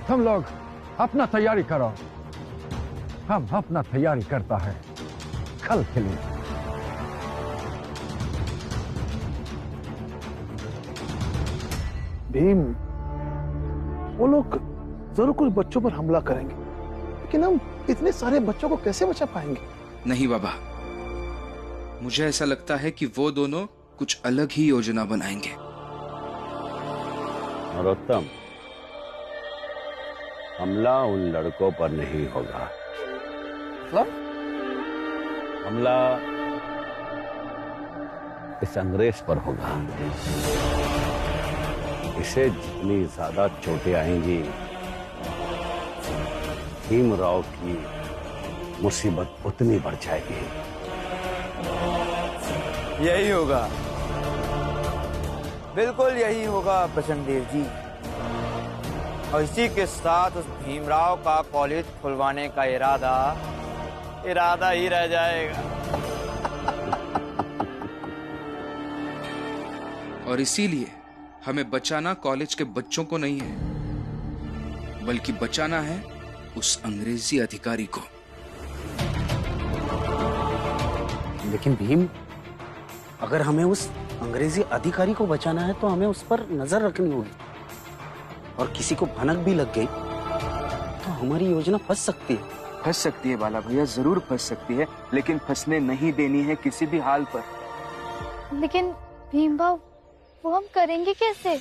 तुम लोग अपना तैयारी करो, हम अपना तैयारी करता है कल के लिए। भीम, वो लोग जरूर कुछ बच्चों पर हमला करेंगे, लेकिन हम इतने सारे बच्चों को कैसे बचा पाएंगे? नहीं बाबा, मुझे ऐसा लगता है कि वो दोनों कुछ अलग ही योजना बनाएंगे। नरोत्तम, हमला उन लड़कों पर नहीं होगा। हमला इस अंग्रेज पर होगा। इसे जितनी ज्यादा चोटें आएंगी, भीमराव की मुसीबत उतनी बढ़ जाएगी। यही होगा, बिल्कुल यही होगा प्रचंडदेव जी। और इसी के साथ उस भीमराव का कॉलेज खुलवाने का इरादा ही रह जाएगा। और इसीलिए हमें बचाना कॉलेज के बच्चों को नहीं है, बल्कि बचाना है उस अंग्रेजी अधिकारी को। लेकिन भीम, अगर हमें उस अंग्रेजी अधिकारी को बचाना है तो हमें उस पर नजर रखनी होगी, और किसी को भनक भी लग गई तो हमारी योजना फंस सकती है। फंस सकती है बाला भैया, जरूर फंस सकती है, लेकिन फंसने नहीं देनी है किसी भी हाल पर। लेकिन भीम भाव, वो हम करेंगे कैसे?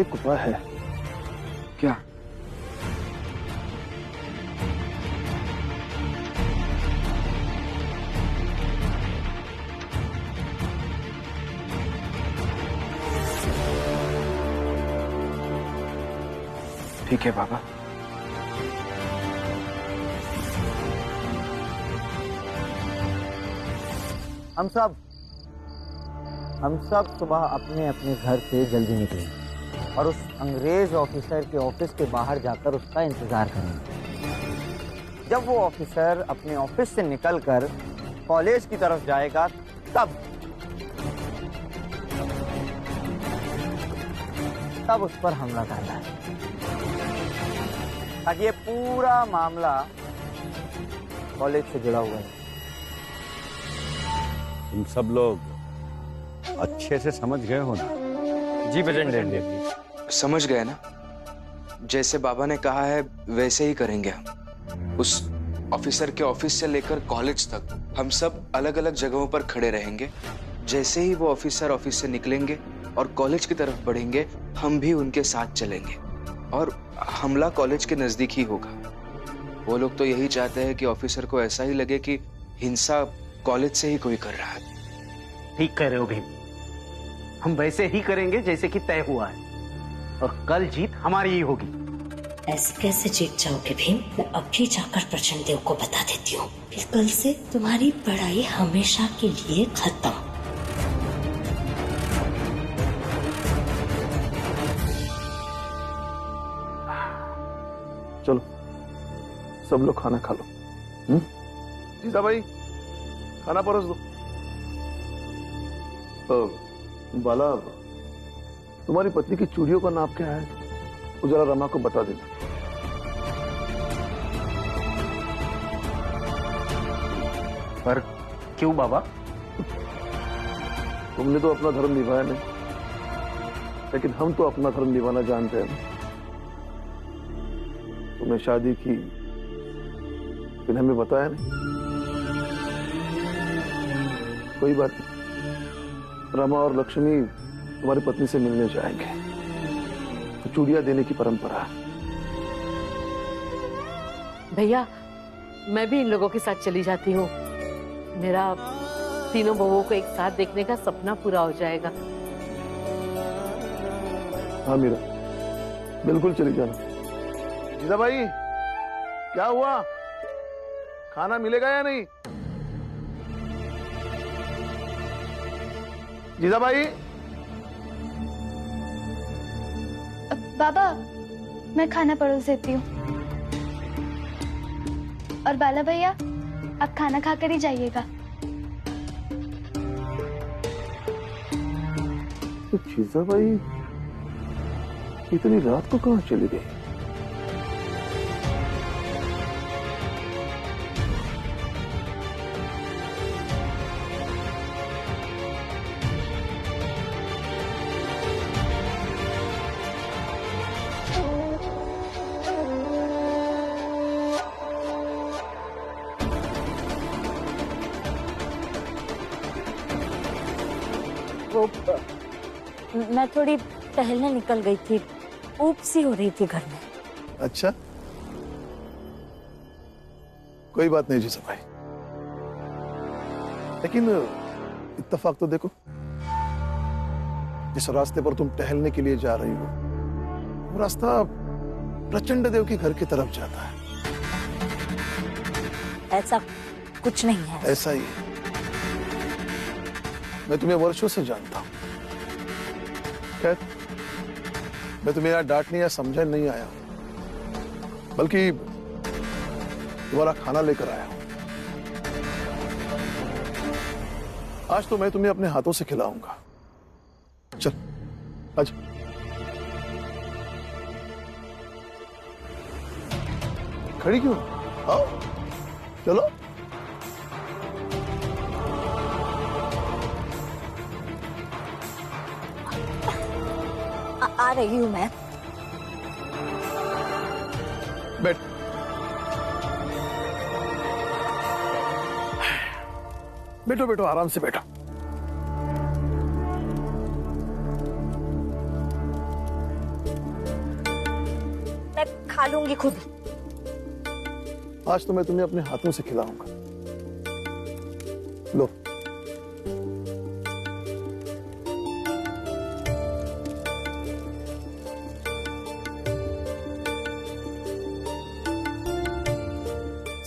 एक उपाय है। क्या? ठीक है बाबा। हम सब सुबह अपने अपने घर से जल्दी निकलेंगे और उस अंग्रेज ऑफिसर के ऑफिस के बाहर जाकर उसका इंतजार करेंगे। जब वो ऑफिसर अपने ऑफिस से निकलकर कॉलेज की तरफ जाएगा, तब उस पर हमला करना है, ताकि ये पूरा मामला कॉलेज से जुड़ा हुआ है। तुम सब लोग अच्छे से समझ गए हो ना? जी प्रचंडदेव। समझ गए ना? जैसे बाबा ने कहा है वैसे ही करेंगे हम। उस ऑफिसर के ऑफिस से लेकर कॉलेज तक हम सब अलग अलग जगहों पर खड़े रहेंगे। जैसे ही वो ऑफिसर ऑफिस से निकलेंगे और कॉलेज की तरफ बढ़ेंगे, हम भी उनके साथ चलेंगे और हमला कॉलेज के नजदीक ही होगा। वो लोग तो यही चाहते हैं कि ऑफिसर को ऐसा ही लगे कि हिंसा कॉलेज से ही कोई कर रहा है। ठीक कह रहे हो भीम, हम वैसे ही करेंगे जैसे कि तय हुआ है, और कल जीत हमारी ही होगी। ऐसे कैसे जीत जाओगे भीम? मैं अभी जाकर प्रचंडदेव को बता देती हूँ कि कल से तुम्हारी पढ़ाई हमेशा के लिए खत्म। चलो सब लोग खाना खा लो। जीजा भाई, खाना परोस दो। बाला, तुम्हारी पत्नी की चूड़ियों का नाप क्या है? वो जरा रमा को बता देना। पर क्यों बाबा? तुमने तो अपना धर्म निभाया नहीं, लेकिन हम तो अपना धर्म निभाना जानते हैं। तुमने शादी की, लेकिन हमें बताया नहीं। कोई बात नहीं, रमा और लक्ष्मी तुम्हारी पत्नी से मिलने जाएंगे, तो चूड़ियां देने की परंपरा है। भैया, मैं भी इन लोगों के साथ चली जाती हूँ। मेरा तीनों बहुओं को एक साथ देखने का सपना पूरा हो जाएगा। हाँ मीरा, बिल्कुल चली जाना। जीजा भाई, क्या हुआ? खाना मिलेगा या नहीं? जीजा भाई। बाबा, मैं खाना परोस देती हूँ। और बाला भैया, आप खाना खाकर ही जाइएगा। तो जीजाबाई इतनी रात को कहाँ चली गई? वो मैं थोड़ी टहलने निकल गई थी, ऊप सी हो रही थी घर में। अच्छा, कोई बात नहीं जीजाबाई, लेकिन इत्तेफाक तो देखो, जिस रास्ते पर तुम टहलने के लिए जा रही हो वो रास्ता प्रचंड देव के घर की तरफ जाता है। ऐसा कुछ नहीं है। ऐसा ही है। मैं तुम्हें वर्षों से जानता हूं। खैर, मैं तुम्हें यहाँ डांटने या समझाने नहीं आया हूं, बल्कि तुम्हारा खाना लेकर आया हूं। आज तो मैं तुम्हें अपने हाथों से खिलाऊंगा। चल, आज खड़ी क्यों? आओ, चलो। आ रही हूँ मैं। बैठ। बैठो बैठो, आराम से बैठो। मैं खा लूंगी खुद। आज तो मैं तुम्हें अपने हाथों से खिलाऊंगा। लो।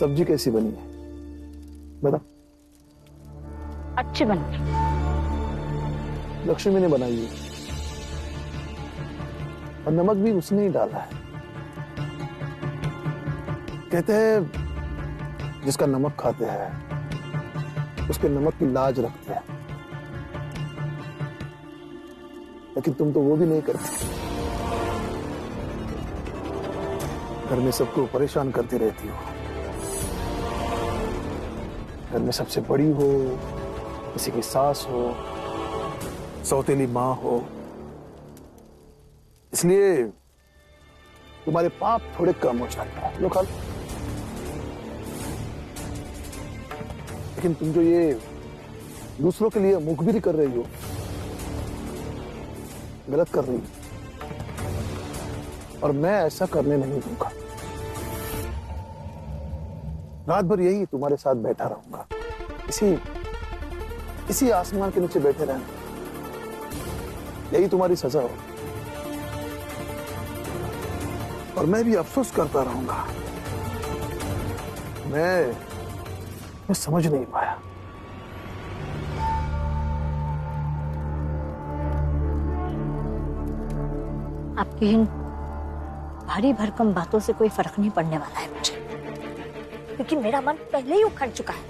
सब्जी कैसी बनी है बता? अच्छी बनी। लक्ष्मी ने बनाई है और नमक भी उसने ही डाला है। कहते हैं जिसका नमक खाते हैं उसके नमक की लाज रखते हैं, लेकिन तुम तो वो भी नहीं करते। घर में सबको परेशान करती रहती हो। घर में सबसे बड़ी हो, किसी की सास हो, सौतेली माँ हो, इसलिए तुम्हारे पाप थोड़े कम हो जाते हैं। लो खा लो। लेकिन तुम जो ये दूसरों के लिए मुखबिरी कर रही हो, गलत कर रही हो, और मैं ऐसा करने नहीं दूंगा। रात भर यही तुम्हारे साथ बैठा रहूंगा, इसी आसमान के नीचे बैठे रहना, यही तुम्हारी सजा हो। और मैं भी अफसोस करता रहूंगा, मैं समझ नहीं पाया। आपकी इन भारी भरकम बातों से कोई फर्क नहीं पड़ने वाला है मुझे, क्योंकि मेरा मन पहले ही उखड़ चुका है।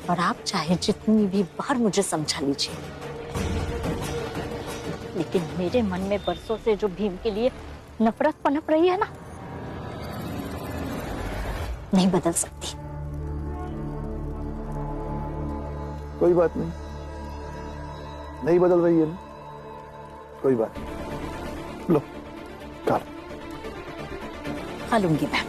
और आप चाहे जितनी भी बार मुझे समझा लीजिए, लेकिन मेरे मन में बरसों से जो भीम के लिए नफरत पनप रही है ना, नहीं बदल सकती। कोई बात नहीं, नहीं बदल रही है ना, कोई बात नहीं। लो खा खा लूंगी मैं।